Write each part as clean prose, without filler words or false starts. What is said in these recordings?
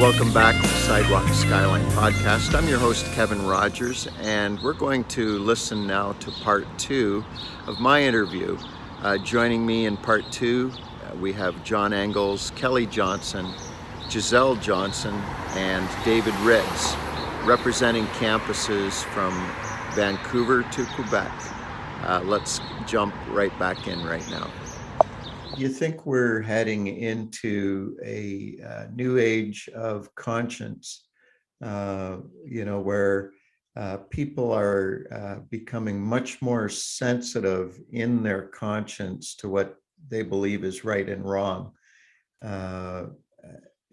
Welcome back to the Sidewalk, Skyline podcast. I'm your host, Kevin Rogers, and we're going to listen now to part two of my interview. Joining me in part two, we have John Engels, Kelly Johnson, Jazelle Johnson, and David Ritz, representing campuses from Vancouver to Quebec. Let's jump right back in right now. You think we're heading into a new age of conscience, where people are becoming much more sensitive in their conscience to what they believe is right and wrong.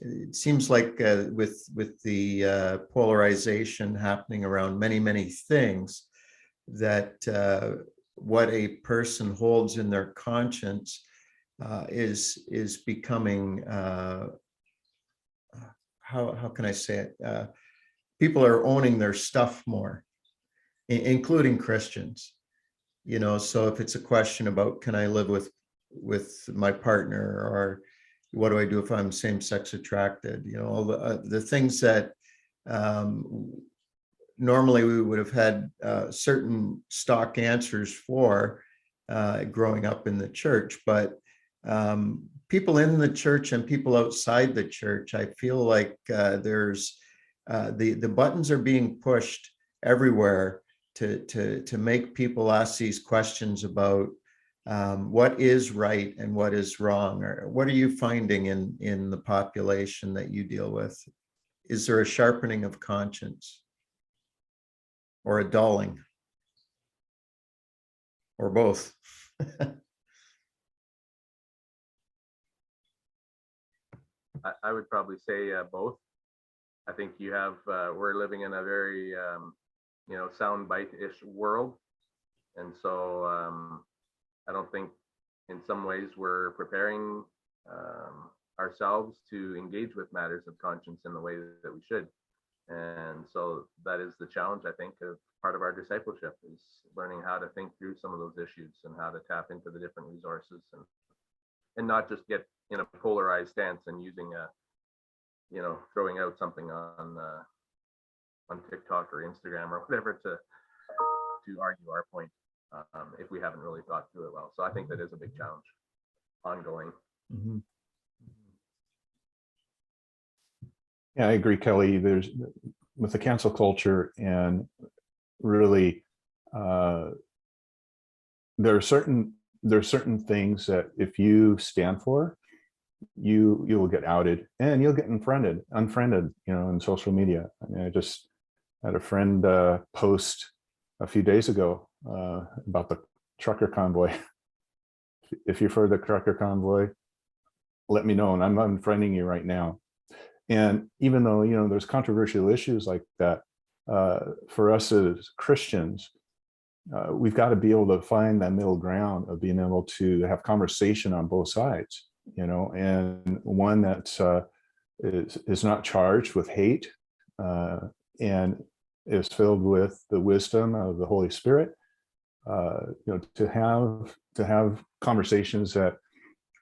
It seems like with the polarization happening around many things, that what a person holds in their conscience is becoming, how can I say it? People are owning their stuff more, including Christians. So if it's a question about, can I live with my partner, or what do I do if I'm same-sex attracted? All the things that normally we would have had certain stock answers for growing up in the church, but people in the church and people outside the church, I feel like there's the buttons are being pushed everywhere to make people ask these questions about what is right and what is wrong. Or what are you finding in the population that you deal with? Is there a sharpening of conscience, or a dulling, or both? I would probably say both. I think you have, we're living in a very, soundbite-ish world. And so I don't think in some ways we're preparing ourselves to engage with matters of conscience in the way that we should. And so that is the challenge, I think, of part of our discipleship, is learning how to think through some of those issues and how to tap into the different resources and not just get in a polarized stance and using throwing out something on TikTok or Instagram or whatever to argue our point, if we haven't really thought through it well. So I think that is a big challenge, ongoing. Mm-hmm. Yeah, I agree, Kelly. There's, with the cancel culture, and really there are certain things that if you stand for, you will get outed and you'll get unfriended, in social media. I mean, I just had a friend post a few days ago about the trucker convoy. If you've heard the trucker convoy, let me know, and I'm unfriending you right now. And even though, there's controversial issues like that, for us as Christians, we've got to be able to find that middle ground of being able to have conversation on both sides, and one that is not charged with hate, and is filled with the wisdom of the Holy Spirit, to have conversations that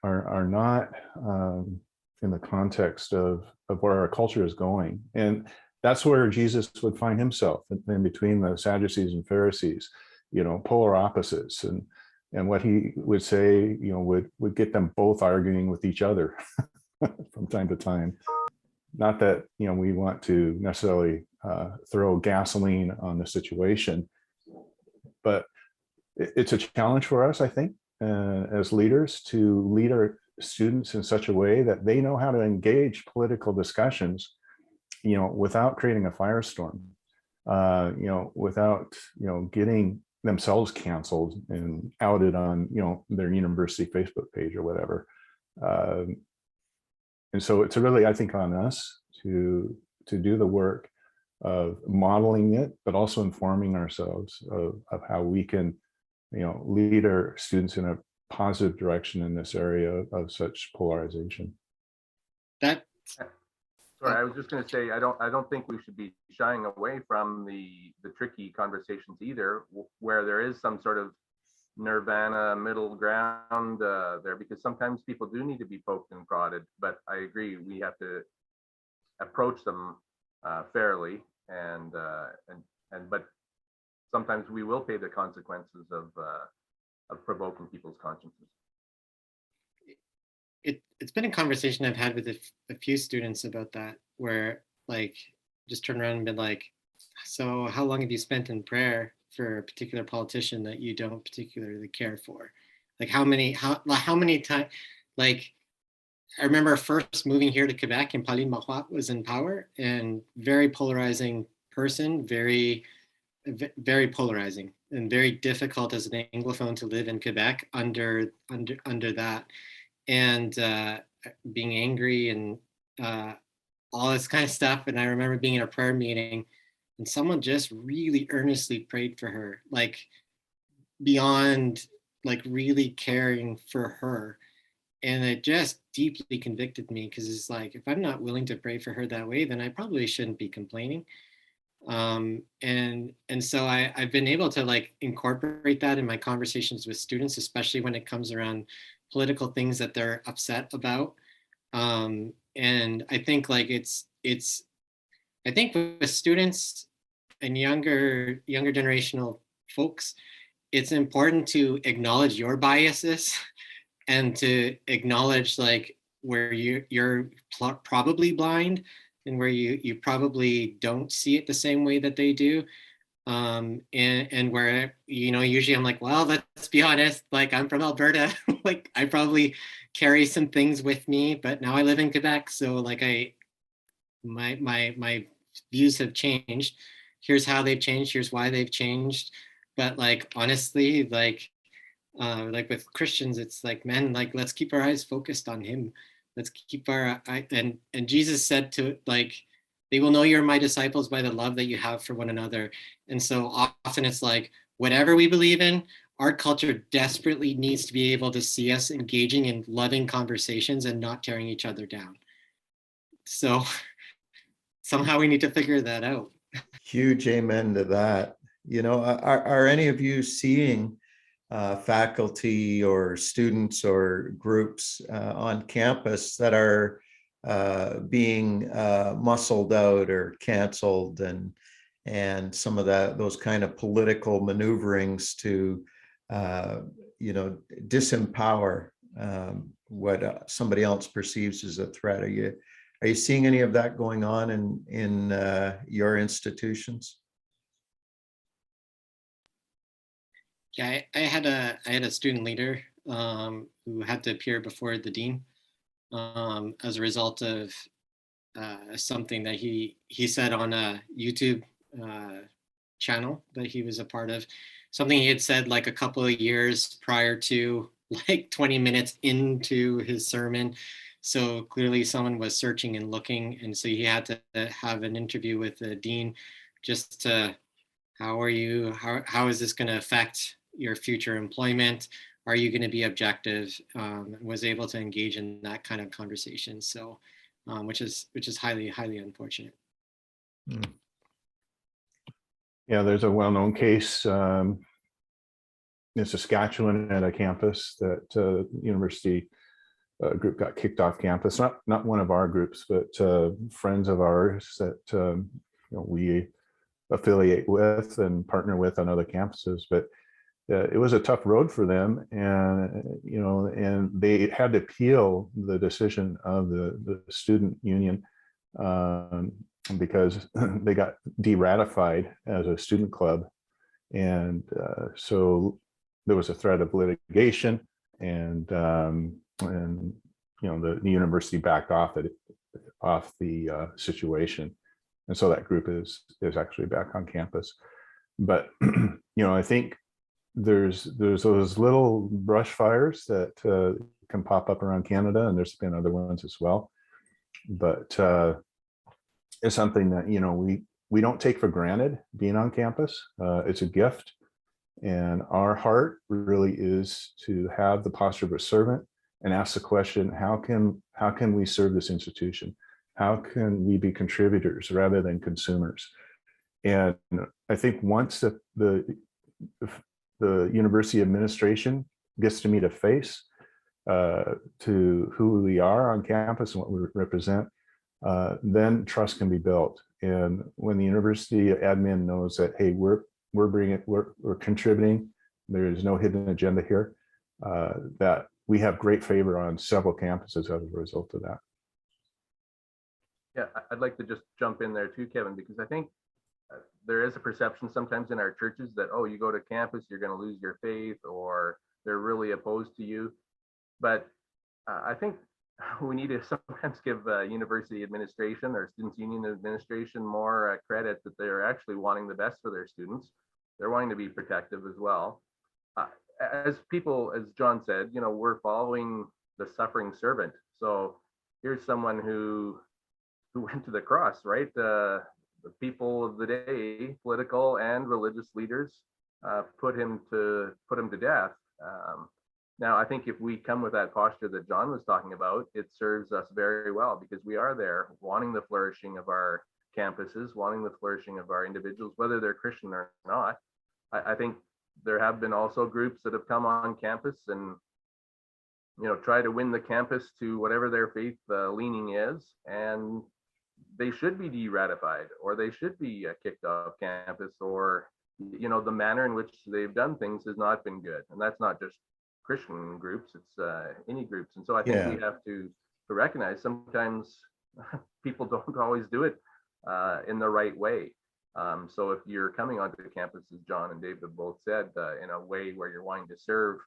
are not in the context of where our culture is going. And that's where Jesus would find himself, in between the Sadducees and Pharisees, polar opposites. And what he would say, would get them both arguing with each other from time to time. Not that, we want to necessarily throw gasoline on the situation, but it's a challenge for us, I think, as leaders, to lead our students in such a way that they know how to engage political discussions, without creating a firestorm, without, getting themselves canceled and outed on, their university Facebook page or whatever. And so it's really, I think, on us to do the work of modeling it, but also informing ourselves of how we can, lead our students in a positive direction in this area of such polarization. Sorry, I was just going to say, I don't think we should be shying away from the tricky conversations either, where there is some sort of nirvana middle ground there, because sometimes people do need to be poked and prodded. But I agree, we have to approach them fairly, and but sometimes we will pay the consequences of provoking people's consciences. It's been a conversation I've had with a few students about that, where like just turn around and been like, so how long have you spent in prayer for a particular politician that you don't particularly care for? Like how many times, like I remember first moving here to Quebec and Pauline Marois was in power, and very polarizing person, very polarizing and very difficult as an Anglophone to live in Quebec under that, and being angry and all this kind of stuff. And I remember being in a prayer meeting and someone just really earnestly prayed for her, like beyond like really caring for her. And it just deeply convicted me, because it's like, if I'm not willing to pray for her that way, then I probably shouldn't be complaining. And so I've been able to like incorporate that in my conversations with students, especially when it comes around political things that they're upset about. And I think like I think with students and younger generational folks, it's important to acknowledge your biases and to acknowledge like where you're probably blind, and where you probably don't see it the same way that they do. And where, usually I'm like, well, let's be honest, like I'm from Alberta, like I probably carry some things with me, but now I live in Quebec. So like my views have changed. Here's how they've changed. Here's why they've changed. But like, honestly, like with Christians, it's like, man, like, let's keep our eyes focused on him. Let's keep our eye. And Jesus said to like, they will know you're my disciples by the love that you have for one another. And so often it's like, whatever we believe in, our culture desperately needs to be able to see us engaging in loving conversations and not tearing each other down. So somehow we need to figure that out. Huge amen to that. Are any of you seeing faculty or students or groups on campus that are being muscled out or canceled, and some of those kind of political maneuverings to disempower what somebody else perceives as a threat? Are you seeing any of that going on in your institutions? Yeah, I had a student leader who had to appear before the dean as a result of something that he said on a YouTube channel that he was a part of. Something he had said like a couple of years prior to, like 20 minutes into his sermon. So clearly someone was searching and looking, and so he had to have an interview with the dean just to, how is this going to affect your future employment? Are you going to be objective? Was able to engage in that kind of conversation. So, which is highly unfortunate. Yeah, there's a well-known case in Saskatchewan at a campus that university group got kicked off campus. Not one of our groups, but friends of ours that we affiliate with and partner with on other campuses. But it was a tough road for them, and they had to appeal the decision of the student union because they got de-ratified as a student club, and so there was a threat of litigation, and the university backed off the situation, and so that group is actually back on campus. But I think there's those little brush fires that can pop up around Canada, and there's been other ones as well. But it's something that we don't take for granted being on campus. It's a gift, and our heart really is to have the posture of a servant and ask the question: how can we serve this institution? How can we be contributors rather than consumers? And I think once the university administration gets to meet a face to who we are on campus and what we represent, then trust can be built. And when the university admin knows that, hey, we're contributing, there is no hidden agenda here, that we have great favor on several campuses as a result of that. Yeah, I'd like to just jump in there too, Kevin, because I think there is a perception sometimes in our churches that, oh, you go to campus, you're going to lose your faith, or they're really opposed to you. But I think we need to sometimes give university administration or students union administration more credit that they're actually wanting the best for their students. They're wanting to be protective as well. As people, as John said, we're following the suffering servant. So here's someone who went to the cross, right? The people of the day, political and religious leaders, put him to death. Now, I think if we come with that posture that John was talking about, it serves us very well, because we are there wanting the flourishing of our campuses, wanting the flourishing of our individuals, whether they're Christian or not. I think there have been also groups that have come on campus and try to win the campus to whatever their faith leaning is, and they should be de-ratified, or they should be kicked off campus, or the manner in which they've done things has not been good. And that's not just Christian groups, it's any groups. And so I think we have to recognize sometimes people don't always do it in the right way. So if you're coming onto the campus, as John and David both said, in a way where you're wanting to serve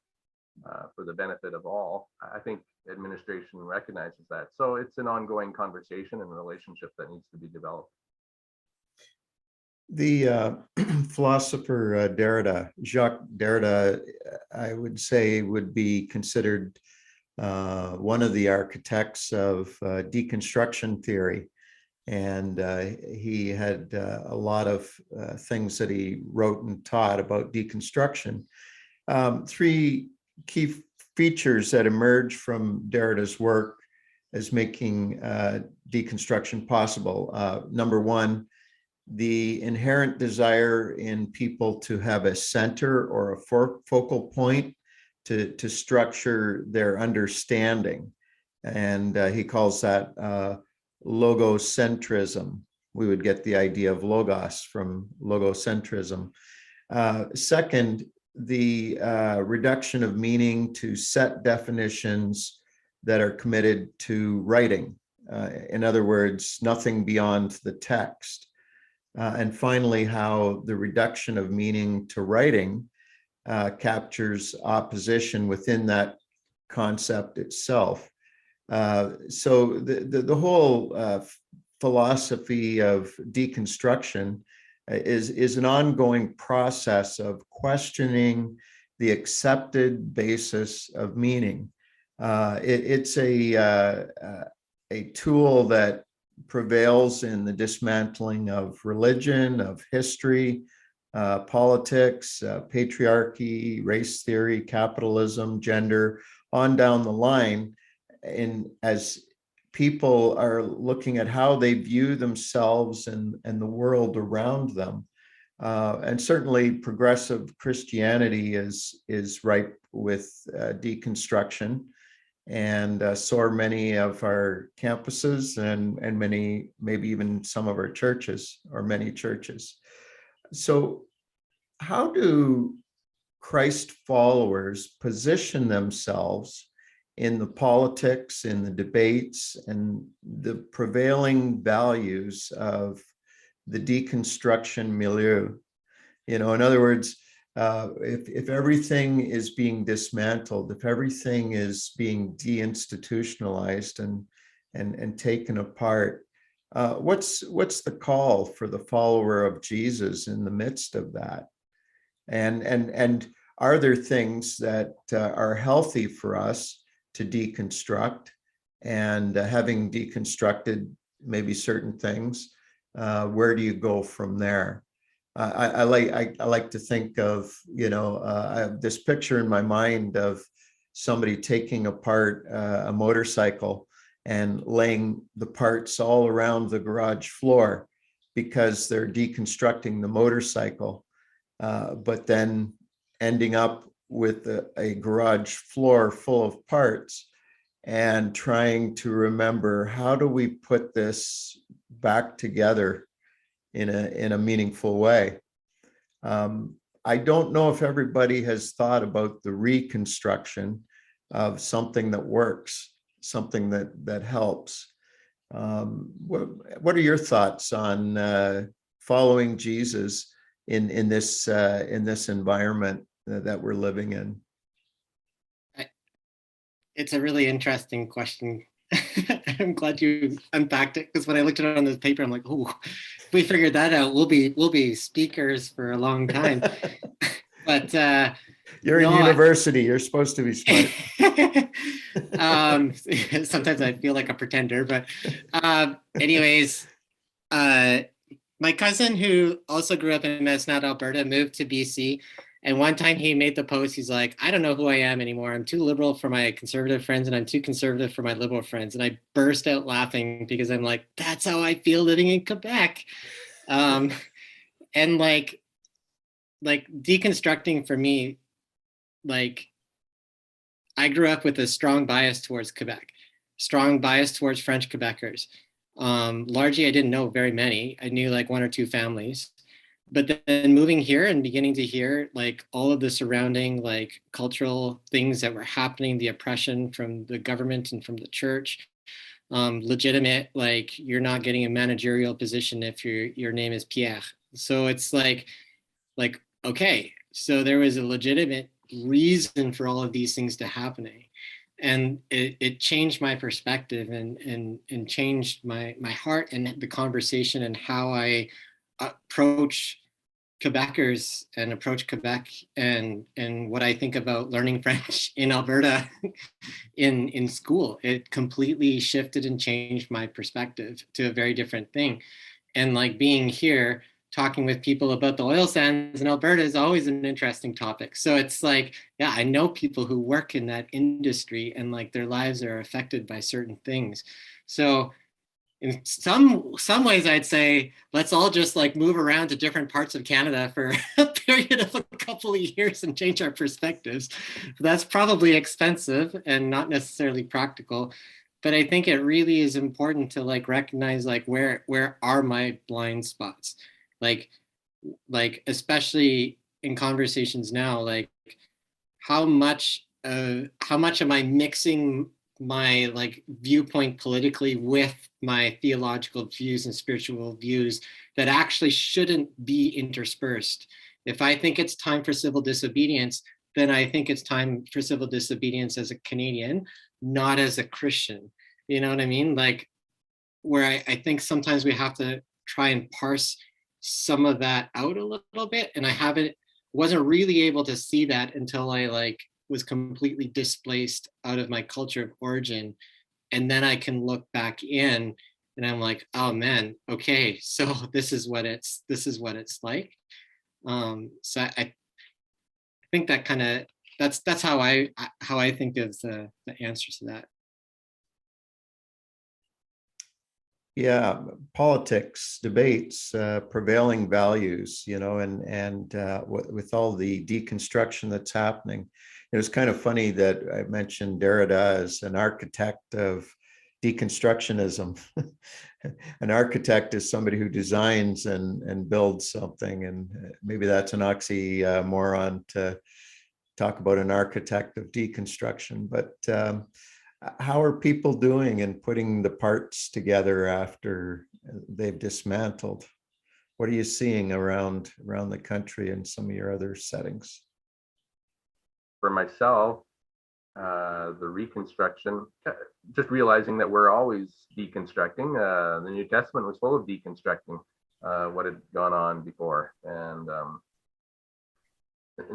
for the benefit of all, I think administration recognizes that. So it's an ongoing conversation and relationship that needs to be developed. The philosopher Jacques Derrida, I would say, would be considered one of the architects of deconstruction theory. And he had a lot of things that he wrote and taught about deconstruction. Three key features that emerge from Derrida's work as making deconstruction possible. Number one, the inherent desire in people to have a center or a focal point to structure their understanding. And he calls that logocentrism. We would get the idea of logos from logocentrism. Second, the reduction of meaning to set definitions that are committed to writing. In other words, nothing beyond the text. And finally, how the reduction of meaning to writing captures opposition within that concept itself. So the whole philosophy of deconstruction is an ongoing process of questioning the accepted basis of meaning. It's a tool that prevails in the dismantling of religion, of history, politics, patriarchy, race theory, capitalism, gender, on down the line. And as people are looking at how they view themselves and the world around them, and certainly progressive Christianity is ripe with deconstruction. And so are many of our campuses and many, maybe even some of our churches, or many churches. So how do Christ followers position themselves in the politics, in the debates, and the prevailing values of the deconstruction milieu? In other words, if everything is being dismantled, if everything is being deinstitutionalized and taken apart, what's the call for the follower of Jesus in the midst of that? And are there things that are healthy for us to deconstruct? And having deconstructed maybe certain things, where do you go from there? I like to think of, I have this picture in my mind of somebody taking apart a motorcycle and laying the parts all around the garage floor because they're deconstructing the motorcycle, but then ending up with a garage floor full of parts. and trying to remember, how do we put this back together in a meaningful way? I don't know if everybody has thought about the reconstruction of something that works, something that helps. What are your thoughts on following Jesus in this environment that we're living in? It's a really interesting question. I'm glad you unpacked it, because when I looked at it on this paper, I'm like, oh, if we figured that out, we'll be speakers for a long time. But you're in university. You're supposed to be smart. Sometimes I feel like a pretender, but anyways, my cousin, who also grew up in Medicine, Alberta, moved to BC. And one time he made the post, he's like, I don't know who I am anymore. I'm too liberal for my conservative friends, and I'm too conservative for my liberal friends. And I burst out laughing, because I'm like, that's how I feel living in Quebec. And like deconstructing for me, like, I grew up with a strong bias towards Quebec, strong bias towards French Quebecers. Largely, I didn't know very many. I knew like one or two families. But then moving here and beginning to hear like all of the surrounding like cultural things that were happening, the oppression from the government and from the church, legitimate, like you're not getting a managerial position if your name is Pierre. So it's like, okay, so there was a legitimate reason for all of these things to happening. And it changed my perspective and changed my heart and the conversation and how I approach Quebecers and approach Quebec and what I think about learning French in Alberta in school. It completely shifted and changed my perspective to a very different thing. And like being here, talking with people about the oil sands in Alberta is always an interesting topic. So it's like, yeah, I know people who work in that industry and like their lives are affected by certain things. So in some ways, I'd say let's all just like move around to different parts of Canada for a period of a couple of years and change our perspectives. That's probably expensive and not necessarily practical, but I think it really is important to like recognize like where are my blind spots, like especially in conversations now, like how much am I mixing my like viewpoint politically with my theological views and spiritual views that actually shouldn't be interspersed. If I think it's time for civil disobedience, then I think it's time for civil disobedience as a Canadian, not as a Christian. You know what I mean? Like where I think sometimes we have to try and parse some of that out a little bit. And wasn't really able to see that until I like was completely displaced out of my culture of origin. And then I can look back in and I'm like, oh man, okay, so this is what it's like. So I think that kind of that's how I think of the answer to that. Yeah, politics, debates, prevailing values, and with all the deconstruction that's happening. It was kind of funny that I mentioned Derrida as an architect of deconstructionism. An architect is somebody who designs and builds something, and maybe that's an oxymoron to talk about an architect of deconstruction, but how are people doing in putting the parts together after they've dismantled? What are you seeing around the country and some of your other settings? For myself, the reconstruction, just realizing that we're always deconstructing. The New Testament was full of deconstructing what had gone on before. And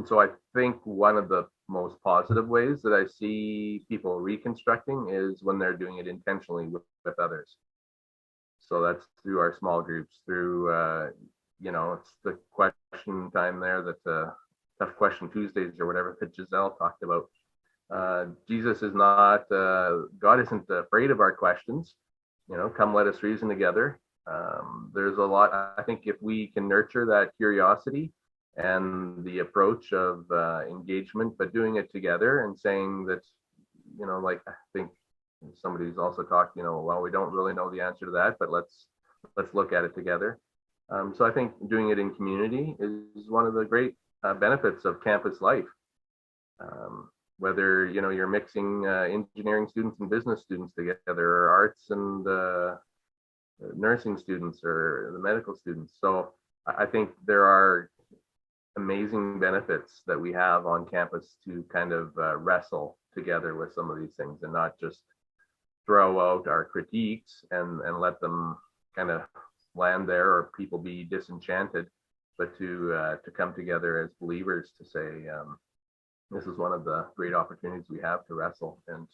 so I think one of the most positive ways that I see people reconstructing is when they're doing it intentionally with others. So that's through our small groups, through, it's the question time there, that tough question Tuesdays or whatever that Jazelle talked about. Jesus is not, God isn't afraid of our questions. Come let us reason together. There's a lot, I think if we can nurture that curiosity and the approach of engagement, but doing it together and saying that, like I think somebody who's also talked, well, we don't really know the answer to that, but let's look at it together. So I think doing it in community is one of the great benefits of campus life. Whether you're mixing engineering students and business students together, or arts and nursing students, or the medical students. So I think there are amazing benefits that we have on campus to kind of wrestle together with some of these things, and not just throw out our critiques and let them kind of land there, or people be disenchanted, but to come together as believers to say, this is one of the great opportunities we have to wrestle. And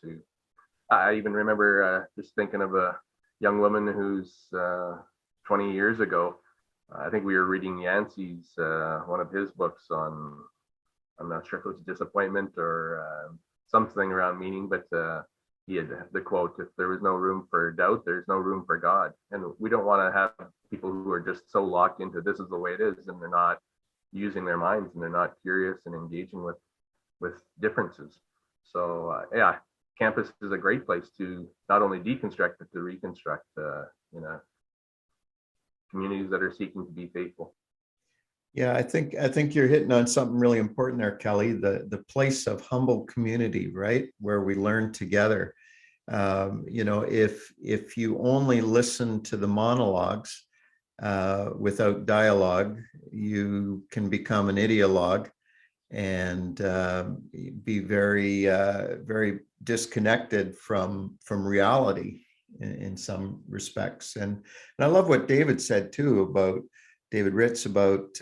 I even remember just thinking of a young woman who's 20 years ago, I think we were reading Yancey's, one of his books on, I'm not sure if it was disappointment or something around meaning, but he had the quote, if there was no room for doubt, there's no room for God. And we don't want to have people who are just so locked into this is the way it is, and they're not using their minds, and they're not curious and engaging with differences. So yeah, campus is a great place to not only deconstruct, but to reconstruct, communities that are seeking to be faithful. Yeah, I think you're hitting on something really important there, Kelly. The place of humble community, right, where we learn together. If you only listen to the monologues without dialogue, you can become an ideologue and be very very disconnected from reality in some respects. And I love what David said too, about David Ritz, about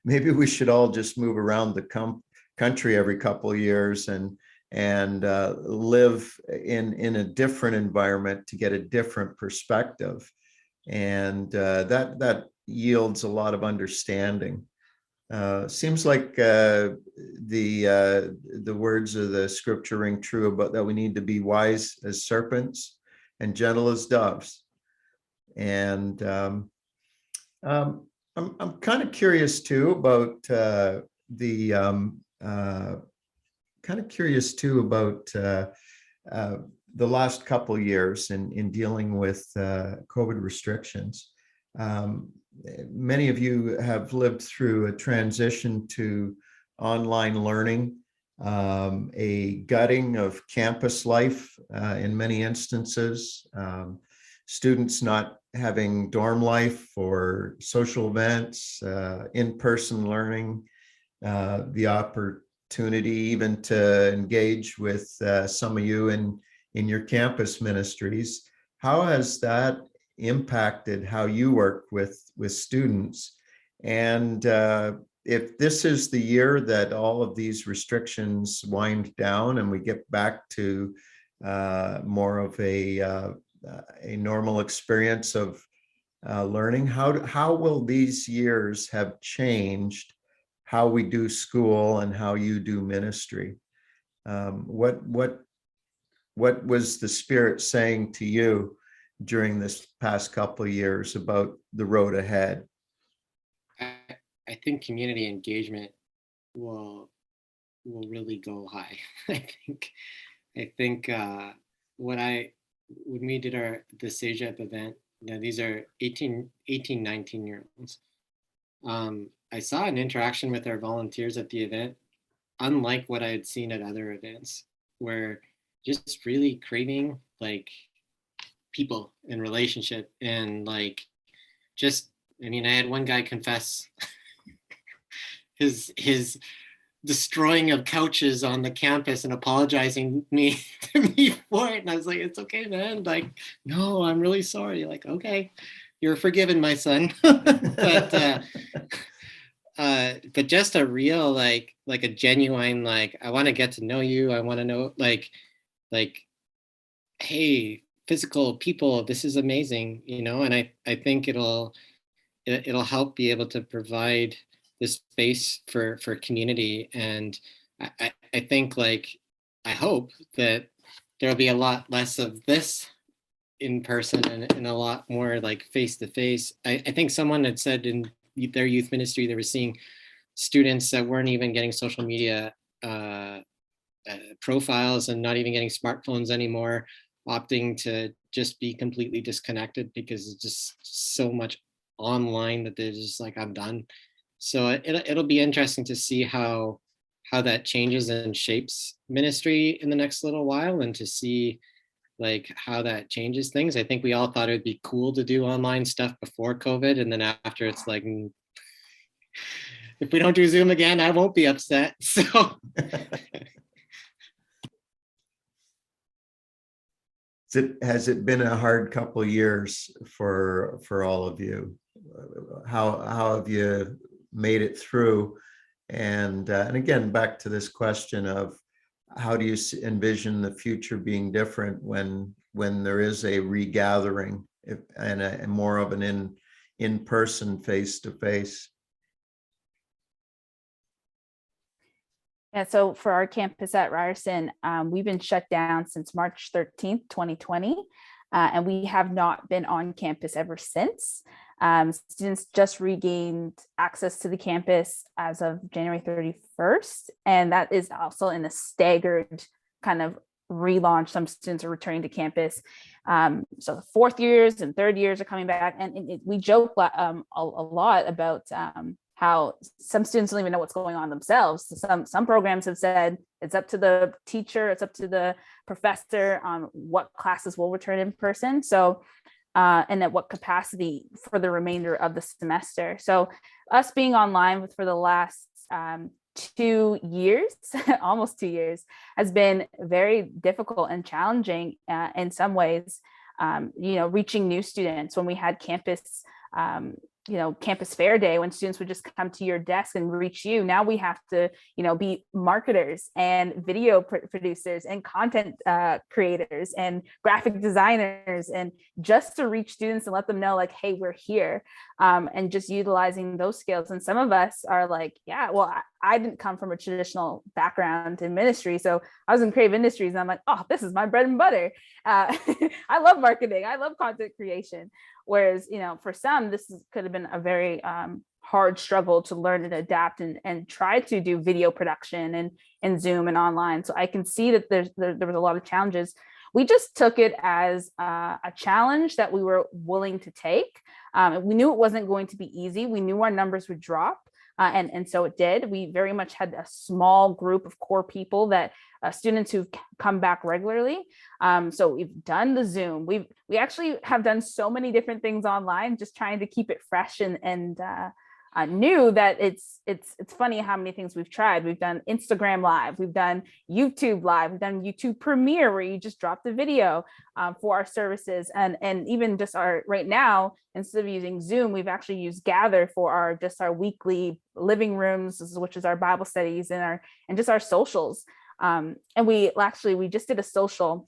maybe we should all just move around the country every couple of years and live in a different environment to get a different perspective, and that yields a lot of understanding. Seems like the words of the scripture ring true about that we need to be wise as serpents and gentle as doves. And I'm kind of curious too about the last couple of years in dealing with COVID restrictions. Many of you have lived through a transition to online learning, a gutting of campus life in many instances, students not having dorm life or social events, in-person learning, the opportunity even to engage with some of you in your campus ministries. How has that impacted how you work with students? And if this is the year that all of these restrictions wind down and we get back to more of a normal experience of learning, how will these years have changed how we do school and how you do ministry? What was the Spirit saying to you during this past couple of years about the road ahead? I think community engagement will really go high. I think when we did the SAGEP event, these are 18, 19-year-olds. I saw an interaction with our volunteers at the event, unlike what I had seen at other events, where just really craving like people and relationship, and like just, I had one guy confess his destroying of couches on the campus and apologizing to me for it, and I was like, it's okay, man, like, no, I'm really sorry. Like, okay, you're forgiven, my son. But just a real like a genuine, like, I want to get to know you, I want to know, like hey, physical people, this is amazing, and I think it'll help be able to provide this space for community. And I think, like, I hope that there'll be a lot less of this in person and a lot more like face to face. I think someone had said in their youth ministry they were seeing students that weren't even getting social media profiles and not even getting smartphones anymore, opting to just be completely disconnected because it's just so much online that they're just like, I'm done. So it'll be interesting to see how that changes and shapes ministry in the next little while, and to see like how that changes things. I think we all thought it would be cool to do online stuff before COVID, and then after it's like, if we don't do Zoom again, I won't be upset. So has it been a hard couple of years for all of you? How have you made it through? And again, back to this question of how do you envision the future being different when there is a regathering and a more of an in-person, face-to-face? Yeah, so for our campus at Ryerson, we've been shut down since March 13th, 2020, and we have not been on campus ever since. Students just regained access to the campus as of January 31st, and that is also in a staggered kind of relaunch. Some students are returning to campus. So the fourth years and third years are coming back, and we joke a lot about how some students don't even know what's going on themselves. Some programs have said it's up to the teacher, it's up to the professor on what classes will return in person. So, and at what capacity for the remainder of the semester. So us being online for the last 2 years, almost 2 years, has been very difficult and challenging in some ways. Reaching new students when we had campus campus fair day, when students would just come to your desk and reach you. Now we have to, be marketers and video producers and content creators and graphic designers, and just to reach students and let them know like, hey, we're here, and just utilizing those skills. And some of us are like, yeah, well, I didn't come from a traditional background in ministry. So I was in creative industries and I'm like, oh, this is my bread and butter. I love marketing. I love content creation. Whereas, for some, could have been a very hard struggle to learn and adapt and try to do video production and Zoom and online. So I can see that there was a lot of challenges. We just took it as a challenge that we were willing to take. We knew it wasn't going to be easy. We knew our numbers would drop. And so it did. We very much had a small group of core people that students who've come back regularly. So we've done the Zoom. We actually have done so many different things online, just trying to keep it fresh and new. That it's funny how many things we've tried. We've done Instagram Live, we've done YouTube Live, we've done YouTube Premiere, where you just drop the video for our services, and even just right now, instead of using Zoom, we've actually used Gather for our weekly living rooms, which is our Bible studies and just our socials. And we just did a social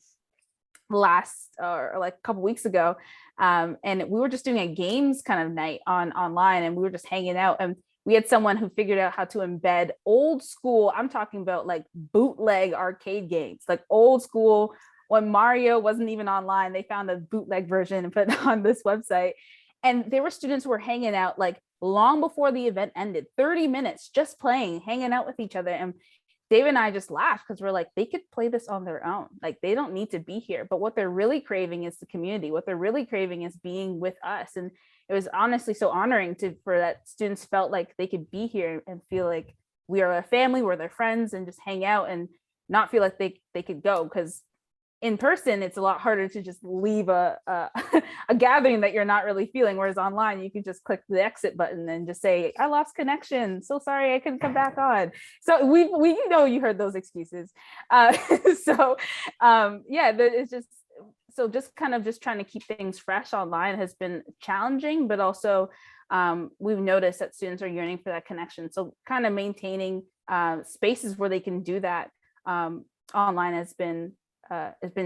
a couple weeks ago, and we were just doing a games kind of night online, and we were just hanging out, and we had someone who figured out how to embed old school, I'm talking about like bootleg arcade games, like old school, when Mario wasn't even online, they found a bootleg version and put it on this website. And there were students who were hanging out like long before the event ended, 30 minutes just playing, hanging out with each other. And Dave and I just laughed because we're like, they could play this on their own. Like, they don't need to be here. But what they're really craving is the community. What they're really craving is being with us. And it was honestly so honoring for that students felt like they could be here and feel like we are a family, we're their friends, and just hang out and not feel like they could go. Because in person, it's a lot harder to just leave a gathering that you're not really feeling. Whereas online, you can just click the exit button and just say, I lost connection. So sorry, I couldn't come back on. So we you heard those excuses. It's just, so just kind of just trying to keep things fresh online has been challenging, but also we've noticed that students are yearning for that connection. So kind of maintaining spaces where they can do that online has been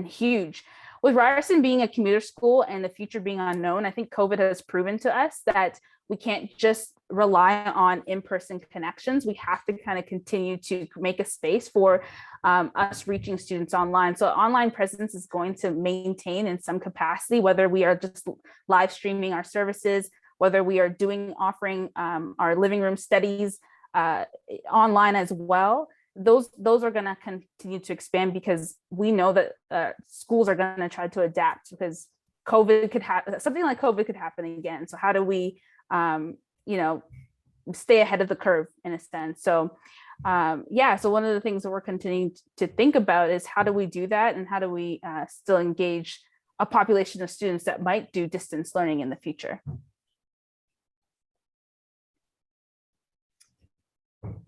huge. With Ryerson being a commuter school and the future being unknown, I think COVID has proven to us that we can't just rely on in-person connections. We have to kind of continue to make a space for us reaching students online. So online presence is going to maintain in some capacity, whether we are just live streaming our services, whether we are offering our living room studies online as well. those are going to continue to expand, because we know that schools are going to try to adapt, because COVID could happen, something like COVID could happen again. So how do we, stay ahead of the curve in a sense? So so one of the things that we're continuing to think about is how do we do that, and how do we still engage a population of students that might do distance learning in the future.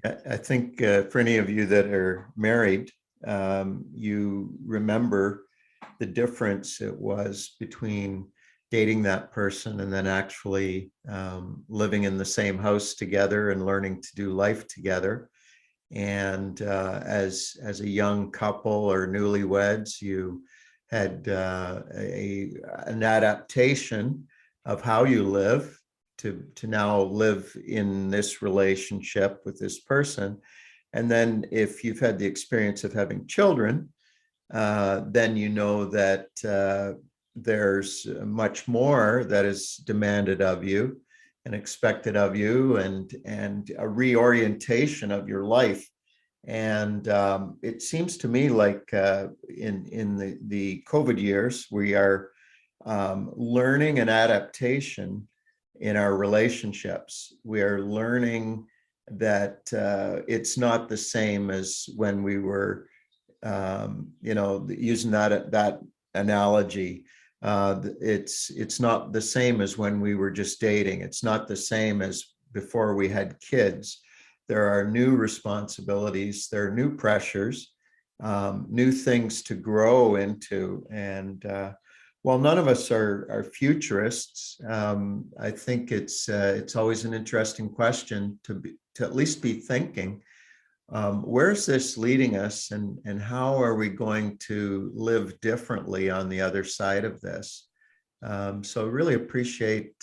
I think for any of you that are married, you remember the difference it was between dating that person and then actually living in the same house together and learning to do life together. And as a young couple or newlyweds, you had an adaptation of how you live to now live in this relationship with this person. And then if you've had the experience of having children, then you know that there's much more that is demanded of you and expected of you, and a reorientation of your life. And it seems to me like in the COVID years, we are learning an adaptation in our relationships. We are learning that it's not the same as when we were, using that analogy. It's not the same as when we were just dating. It's not the same as before we had kids. There are new responsibilities, there are new pressures, new things to grow into. And while none of us are futurists, I think it's always an interesting question to at least be thinking, where's this leading us, and how are we going to live differently on the other side of this? So really appreciate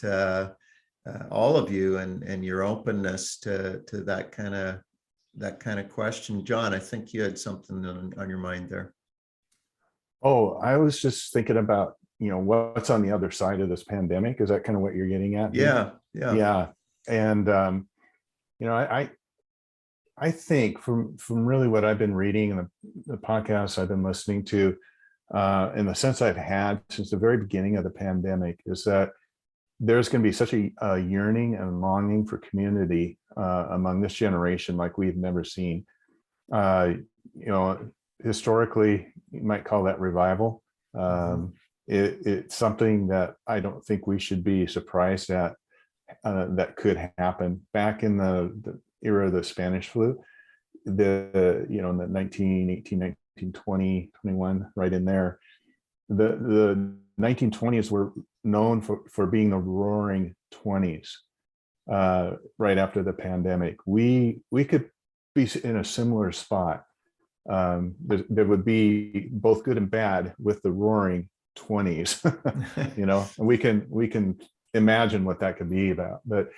all of you and your openness to that kind of question. John, I think you had something on your mind there. Oh, I was just thinking about, what's on the other side of this pandemic. Is that kind of what you're getting at? Yeah. And I think from really what I've been reading and the podcasts I've been listening to, in the sense I've had since the very beginning of the pandemic, is that there's going to be such a yearning and longing for community among this generation like we've never seen. Historically, you might call that revival. It's something that I don't think we should be surprised at, that could happen. Back in the era of the Spanish flu, in the 1918, 1920, 21, right in there, the 1920s were known for being the roaring 20s. Right after the pandemic, we could be in a similar spot. There would be both good and bad with the roaring 20s. And we can imagine what that could be about. But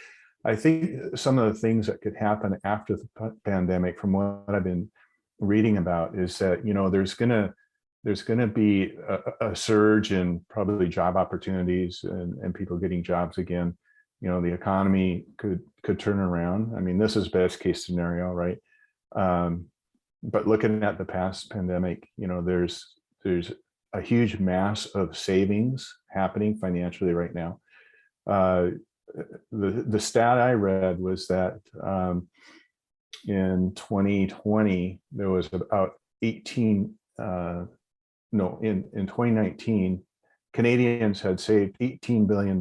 I think some of the things that could happen after the pandemic, from what I've been reading about, is that there's gonna be a surge in probably job opportunities and people getting jobs again. The economy could turn around. I mean, this is best case scenario, right? But looking at the past pandemic, there's a huge mass of savings happening financially right now. The stat I read was that in 2020 there was about in 2019 Canadians had saved $18 billion.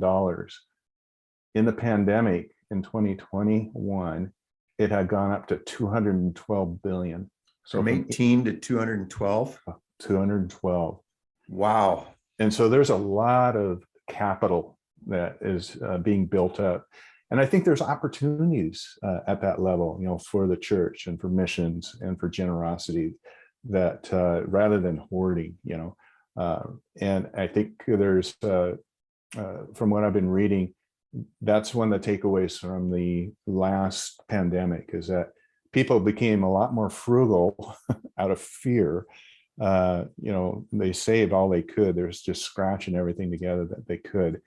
In the pandemic in 2021, it had gone up to 212 billion. So from 18 to 212. 212. Wow. And so there's a lot of capital that is being built up. And I think there's opportunities at that level, for the church and for missions and for generosity, that rather than hoarding, and I think there's, from what I've been reading, that's one of the takeaways from the last pandemic, is that people became a lot more frugal out of fear. They saved all they could. There's just scratching everything together that they could.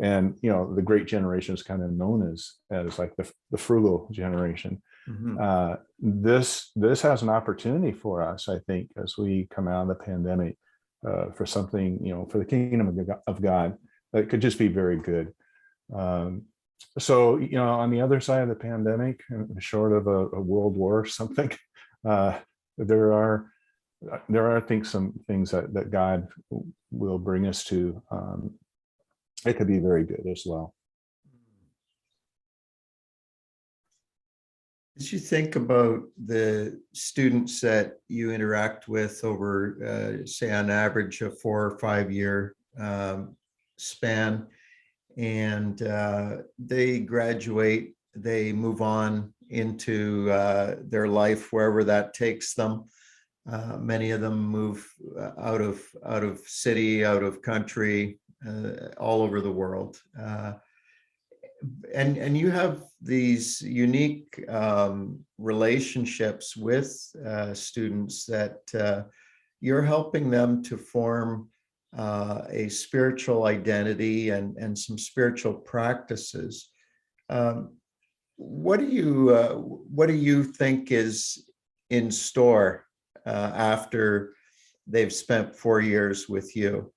And, the great generation is kind of known as like the frugal generation. Mhm. This has an opportunity for us, I think, as we come out of the pandemic, for something, for the kingdom of God that could just be very good. So, on the other side of the pandemic, short of a world war or something, there are I think some things that God will bring us to. It could be very good as well. As you think about the students that you interact with over, say, on average, a 4 or 5 year span, and they graduate, they move on into their life wherever that takes them. Many of them move out of city, out of country, all over the world. And you have these unique relationships with students that you're helping them to form a spiritual identity and some spiritual practices. Um, what do you think is in store after they've spent 4 years with you?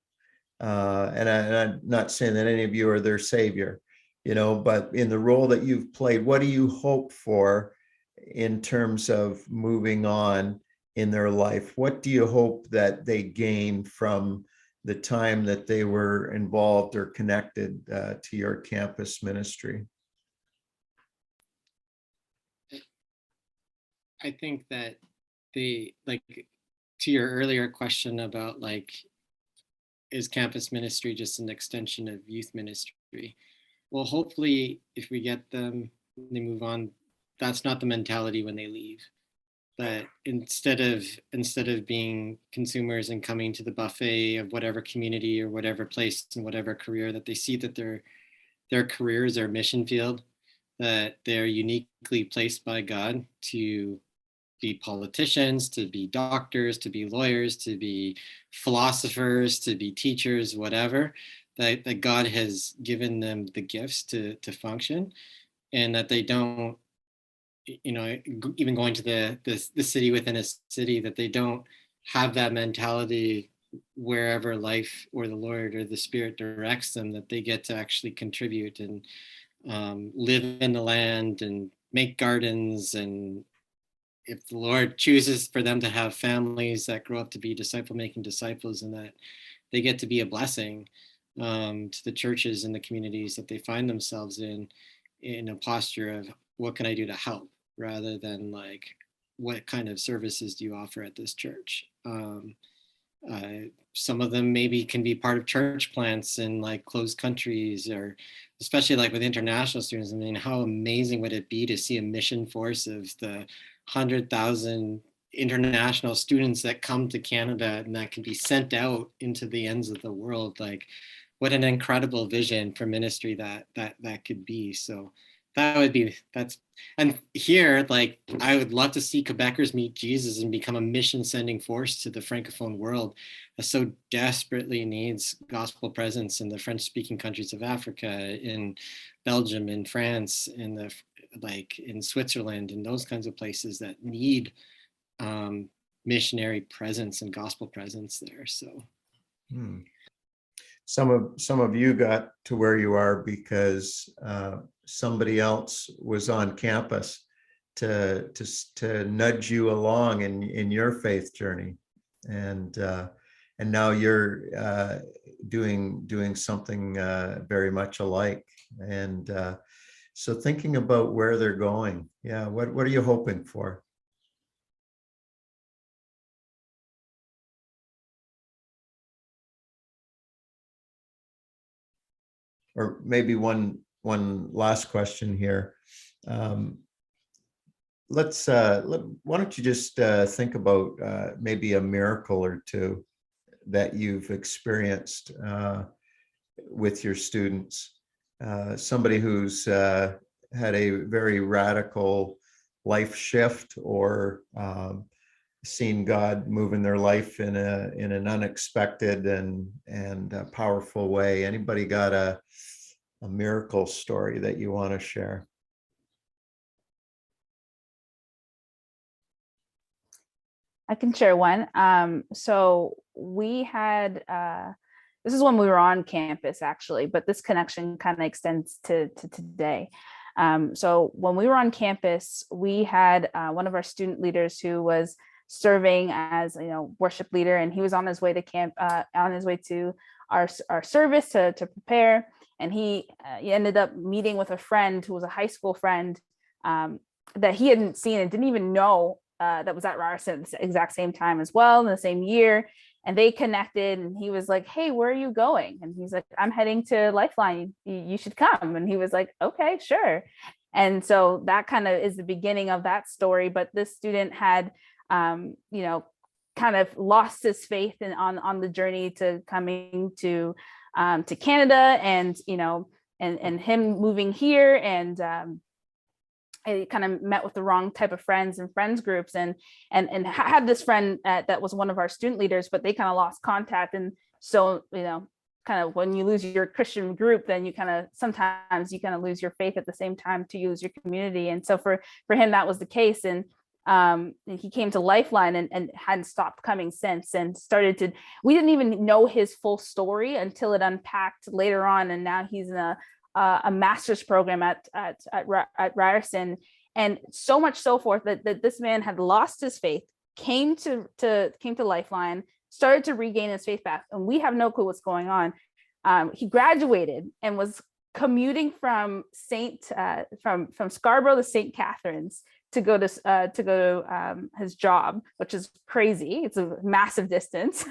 And I'm not saying that any of you are their savior, but in the role that you've played, what do you hope for in terms of moving on in their life? What do you hope that they gain from the time that they were involved or connected to your campus ministry? I think that to your earlier question about is campus ministry just an extension of youth ministry? Well, hopefully, if we get them, they move on. That's not the mentality when they leave. That instead of being consumers and coming to the buffet of whatever community or whatever place and whatever career, that they see that their career is their mission field, that they're uniquely placed by God to be politicians, to be doctors, to be lawyers, to be philosophers, to be teachers, whatever, that God has given them the gifts to function, and that they don't, even going to the city within a city, that they don't have that mentality wherever life or the Lord or the Spirit directs them, that they get to actually contribute and live in the land and make gardens, and if the Lord chooses for them to have families that grow up to be disciple-making disciples, and that they get to be a blessing to the churches and the communities that they find themselves in a posture of what can I do to help, rather than what kind of services do you offer at this church. Some of them maybe can be part of church plants in closed countries, or especially with international students. I mean, how amazing would it be to see a mission force of the 100,000 international students that come to Canada and that can be sent out into the ends of the world? What an incredible vision for ministry that could be. So and here, I would love to see Quebecers meet Jesus and become a mission sending force to the Francophone world that so desperately needs gospel presence in the French speaking countries of Africa, in Belgium, in France, in Switzerland, and those kinds of places that need missionary presence and gospel presence there. So some of you got to where you are because somebody else was on campus to nudge you along in your faith journey, and now you're doing something very much alike. And so thinking about where they're going, what are you hoping for? Or maybe one last question here. Why don't you just think about maybe a miracle or two that you've experienced with your students? Somebody who's had a very radical life shift, or seen God move in their life in an unexpected and powerful way. Anybody got a miracle story that you want to share? I can share one. So we had, this is when we were on campus actually, but this connection kind of extends to today. So when we were on campus, we had one of our student leaders who was serving as, worship leader, and he was on his way to camp, on his way to our service to prepare. And he ended up meeting with a friend who was a high school friend that he hadn't seen and didn't even know that was at Ryerson at the exact same time as well, in the same year. And they connected, and he was like, "Hey, where are you going?" And he's like, "I'm heading to Lifeline. You should come." And he was like, "Okay, sure." And so that kind of is the beginning of that story. But this student had, kind of lost his faith on the journey to coming to Canada, and and him moving here, and I kind of met with the wrong type of friends and friends groups, and had this friend that was one of our student leaders, but they kind of lost contact. And so, kind of when you lose your Christian group, then you kind of sometimes lose your faith at the same time to use your community. And so for him, that was the case. And he came to Lifeline and hadn't stopped coming since, and we didn't even know his full story until it unpacked later on. And now he's in a master's program at Ryerson, and so much so forth that this man had lost his faith, came to Lifeline, started to regain his faith back, and we have no clue what's going on. He graduated and was commuting from Scarborough to St. Catharines to go to his job, which is crazy. It's a massive distance,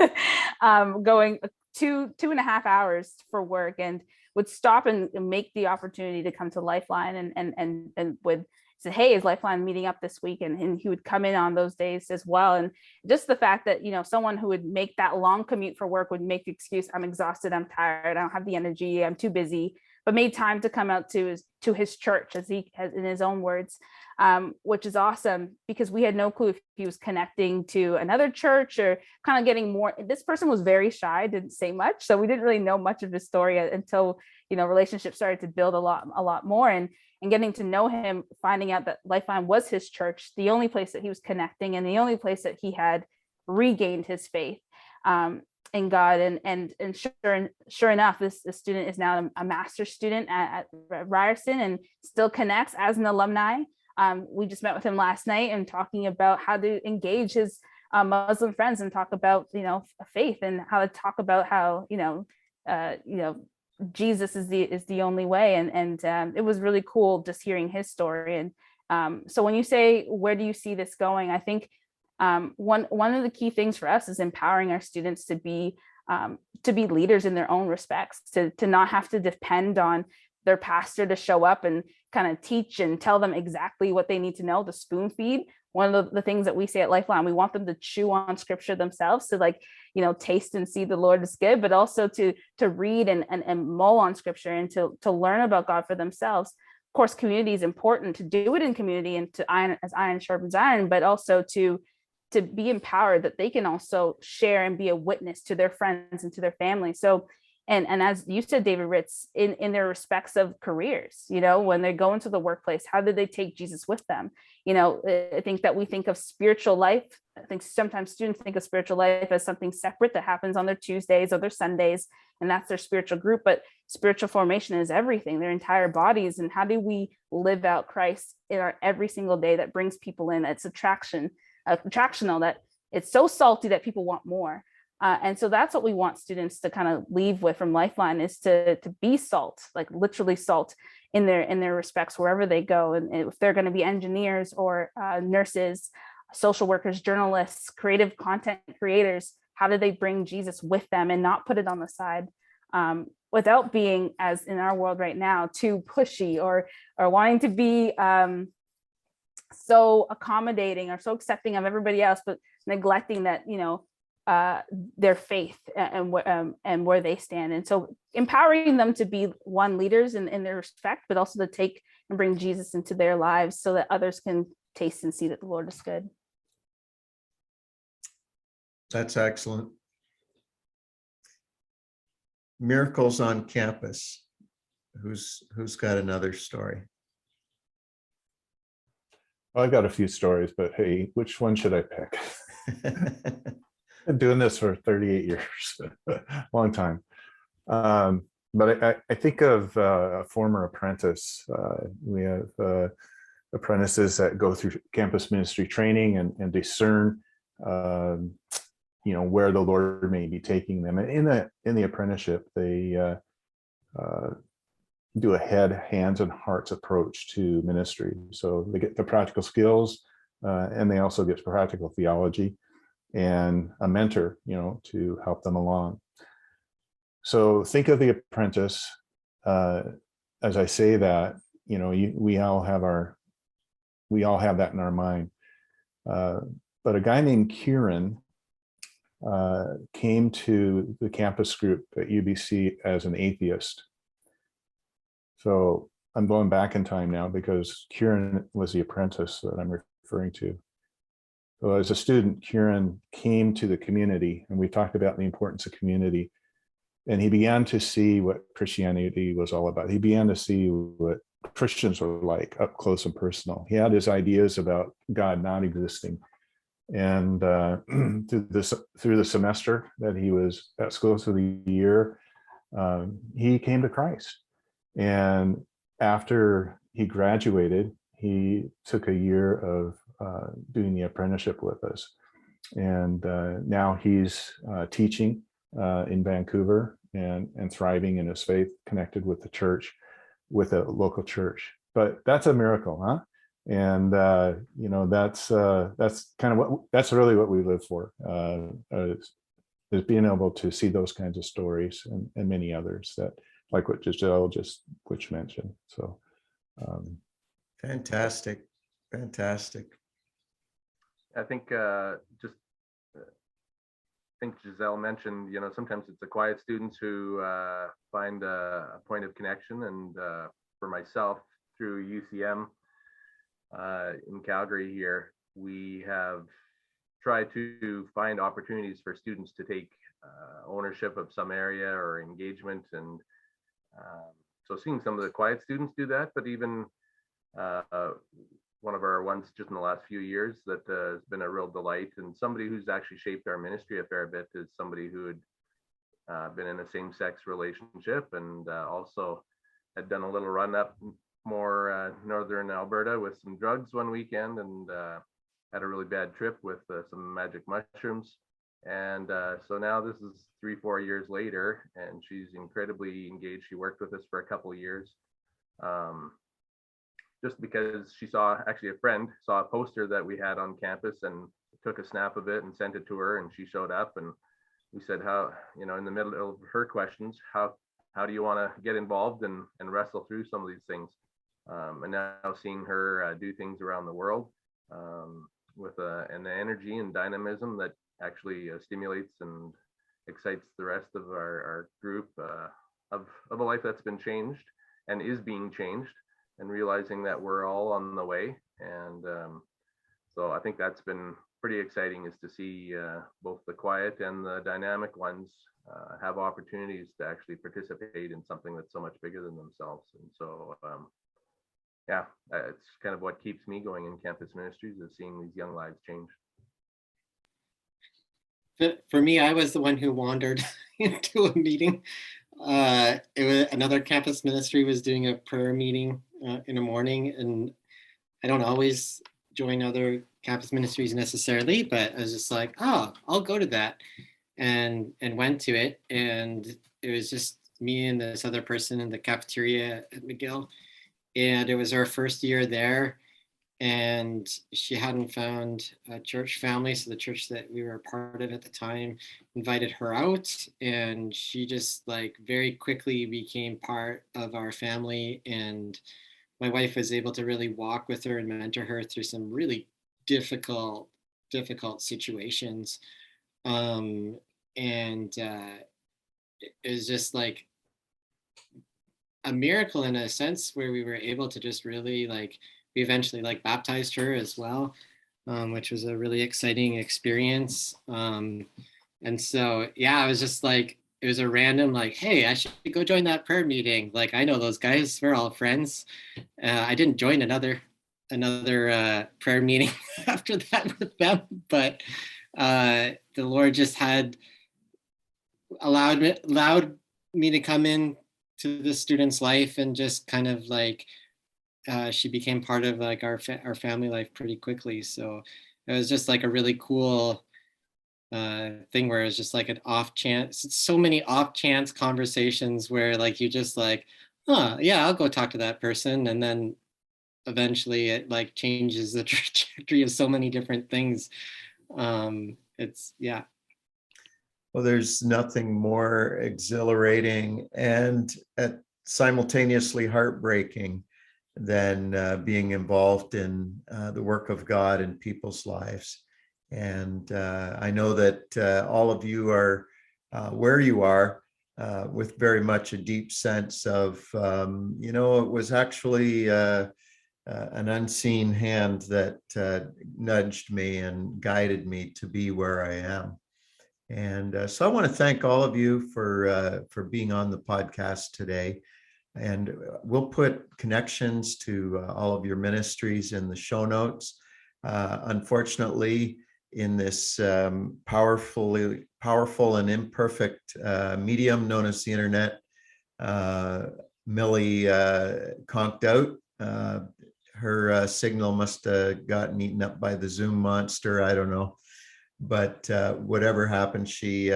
going 2.5 hours for work, and would stop and make the opportunity to come to Lifeline, and would say, "Hey, is Lifeline meeting up this week?" And he would come in on those days as well. And just the fact that, someone who would make that long commute for work would make the excuse, "I'm exhausted, I'm tired, I don't have the energy, I'm too busy," but made time to come out to his church, as he has in his own words, which is awesome, because we had no clue if he was connecting to another church or kind of getting more. This person was very shy, didn't say much, so we didn't really know much of his story until relationships started to build a lot more, and getting to know him, finding out that Lifeline was his church, the only place that he was connecting, and the only place that he had regained his faith in God. And sure enough, this student is now a master's student at Ryerson, and still connects as an alumni. We just met with him last night and talking about how to engage his Muslim friends and talk about faith, and how to talk about how Jesus is the only way. And it was really cool just hearing his story. And so when you say, where do you see this going, I think one of the key things for us is empowering our students to be leaders in their own respects, to not have to depend on their pastor to show up and kind of teach and tell them exactly what they need to know, to spoon feed. One of the things that we say at Lifeline, we want them to chew on scripture themselves, to taste and see the Lord is good, but also to read and mull on scripture, and to learn about God for themselves. Of course, community is important, to do it in community, and as iron sharpens iron, but also to be empowered that they can also share and be a witness to their friends and to their family. So, and as you said, David, Ritz, in their respects of careers, when they go into the workplace, how do they take Jesus with them? I think that we think of spiritual life. I think sometimes students think of spiritual life as something separate that happens on their Tuesdays or their Sundays, and that's their spiritual group. But spiritual formation is everything, their entire bodies. And how do we live out Christ in our every single day that brings people in? It's attractional, that it's so salty that people want more. And so that's what we want students to kind of leave with from Lifeline, is to be salt, like literally salt in their respects wherever they go. And if they're going to be engineers or nurses, social workers, journalists, creative content creators, how do they bring Jesus with them and not put it on the side, without being, as in our world right now, too pushy or wanting to be so accommodating or so accepting of everybody else, but neglecting that, their faith and where they stand. And so empowering them to be leaders in their respect, but also to take and bring Jesus into their lives so that others can taste and see that the Lord is good. That's excellent. Miracles on campus. Who's got another story? Well, I've got a few stories, but hey, which one should I pick? Been doing this for 38 years, long time. But I think of a former apprentice. We have apprentices that go through campus ministry training and discern, where the Lord may be taking them. And in the apprenticeship, they do a head, hands, and hearts approach to ministry. So they get the practical skills, and they also get practical theology and a mentor, to help them along. So think of the apprentice, as I say that, we all have that in our mind. But a guy named Kieran came to the campus group at UBC as an atheist. So I'm going back in time now because Kieran was the apprentice that I'm referring to. So as a student, Kieran came to the community, and we talked about the importance of community. And he began to see what Christianity was all about. He began to see what Christians were like up close and personal. He had his ideas about God not existing. And through the semester that he was at school, through the year, he came to Christ. And after he graduated, he took a year of doing the apprenticeship with us. And now he's teaching in Vancouver and thriving in his faith, connected with the church, with a local church. But that's a miracle, huh? And that's kind of that's really what we live for, is being able to see those kinds of stories and many others that, like what Jazelle just mentioned. So Fantastic. I think Jazelle mentioned, sometimes it's the quiet students who find a point of connection. And for myself, through UCM in Calgary here, we have tried to find opportunities for students to take ownership of some area or engagement. And so seeing some of the quiet students do that, but even one of our ones just in the last few years that has been a real delight, and somebody who's actually shaped our ministry a fair bit, is somebody who had been in a same-sex relationship and also had done a little run up more northern Alberta with some drugs one weekend, and had a really bad trip with some magic mushrooms. And so now this is 3-4 years later, and she's incredibly engaged. She worked with us for a couple of years. Just because she a friend saw a poster that we had on campus and took a snap of it and sent it to her, and she showed up, and we said, how, in the middle of her questions, how do you want to get involved and wrestle through some of these things? And now seeing her do things around the world with an energy and dynamism that actually stimulates and excites the rest of our group of a life that's been changed and is being changed, and realizing that we're all on the way. And so I think that's been pretty exciting, is to see both the quiet and the dynamic ones have opportunities to actually participate in something that's so much bigger than themselves. And so, it's kind of what keeps me going in campus ministries, is seeing these young lives change. For me, I was the one who wandered into a meeting. It was another campus ministry was doing a prayer meeting in the morning, and I don't always join other campus ministries necessarily, but I was just like, oh, I'll go to that, and went to it. And it was just me and this other person in the cafeteria at McGill, and it was our first year there, and she hadn't found a church family. So the church that we were a part of at the time invited her out, and she just very quickly became part of our family. And my wife was able to really walk with her and mentor her through some really difficult situations. And it was just a miracle in a sense, where we were able to just really we eventually baptized her as well, which was a really exciting experience. And so, I was just it was a random hey, I should go join that prayer meeting. I know those guys, we're all friends. I didn't join another prayer meeting after that with them, but the Lord just had allowed me to come in to the student's life, and just kind of like she became part of like our family life pretty quickly. So it was just like a really cool thing where it's just like an off chance. So many off chance conversations where like you just like, oh yeah, I'll go talk to that person, and then eventually it like changes the trajectory of so many different things. It's yeah. Well, there's nothing more exhilarating and simultaneously heartbreaking than being involved in the work of God in people's lives. And I know that all of you are where you are with very much a deep sense of, it was actually an unseen hand that nudged me and guided me to be where I am. And so I want to thank all of you for being on the podcast today. And we'll put connections to all of your ministries in the show notes. Unfortunately, in this powerful and imperfect medium known as the internet, Millie conked out. Her signal must have gotten eaten up by the Zoom monster. I don't know. But whatever happened, she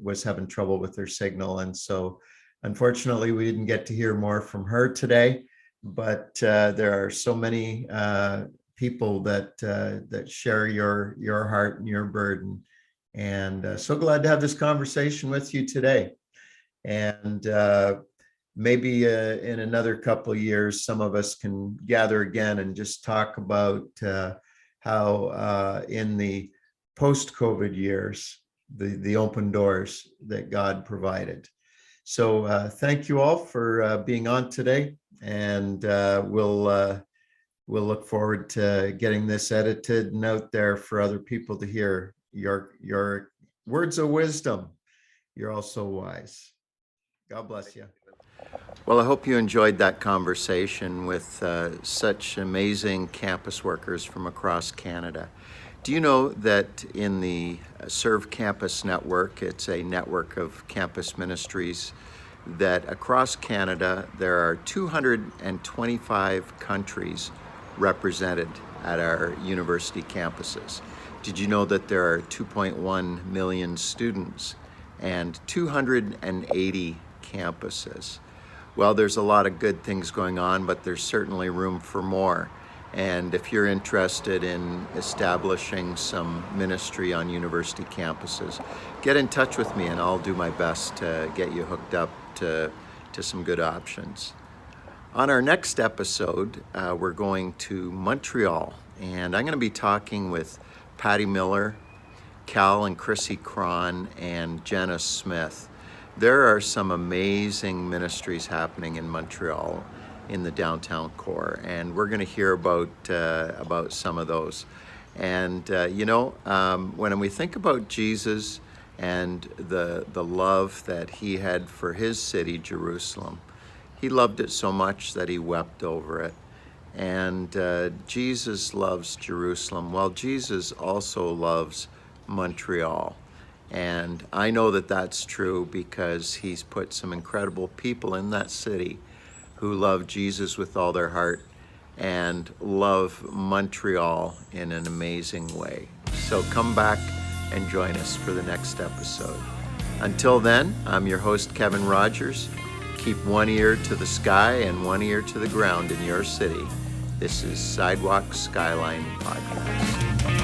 was having trouble with her signal. And so unfortunately, we didn't get to hear more from her today. But there are so many people that share your heart and your burden. And so glad to have this conversation with you today. And maybe in another couple of years, some of us can gather again and just talk about how in the post-COVID years, the open doors that God provided. So thank you all for being on today, and we'll look forward to getting this edited and out there for other people to hear your words of wisdom. You're all so wise. God bless you. Well, I hope you enjoyed that conversation with such amazing campus workers from across Canada. Do you know that in the Serve Campus Network, it's a network of campus ministries, that across Canada there are 225 countries represented at our university campuses? Did you know that there are 2.1 million students and 280 campuses? Well, there's a lot of good things going on, but there's certainly room for more. And if you're interested in establishing some ministry on university campuses, get in touch with me and I'll do my best to get you hooked up to some good options. On our next episode, we're going to Montreal, and I'm going to be talking with Patty Miller, Cal and Chrissy Cron, and Jenna Smith. There are some amazing ministries happening in Montreal in the downtown core, and we're going to hear about some of those. And when we think about Jesus and the love that he had for his city, Jerusalem, he loved it so much that he wept over it. And Jesus loves Jerusalem. Well, Jesus also loves Montreal. And I know that that's true because he's put some incredible people in that city who love Jesus with all their heart and love Montreal in an amazing way. So come back and join us for the next episode. Until then, I'm your host, Kevin Rogers. Keep one ear to the sky and one ear to the ground in your city. This is Sidewalk Skyline Podcast.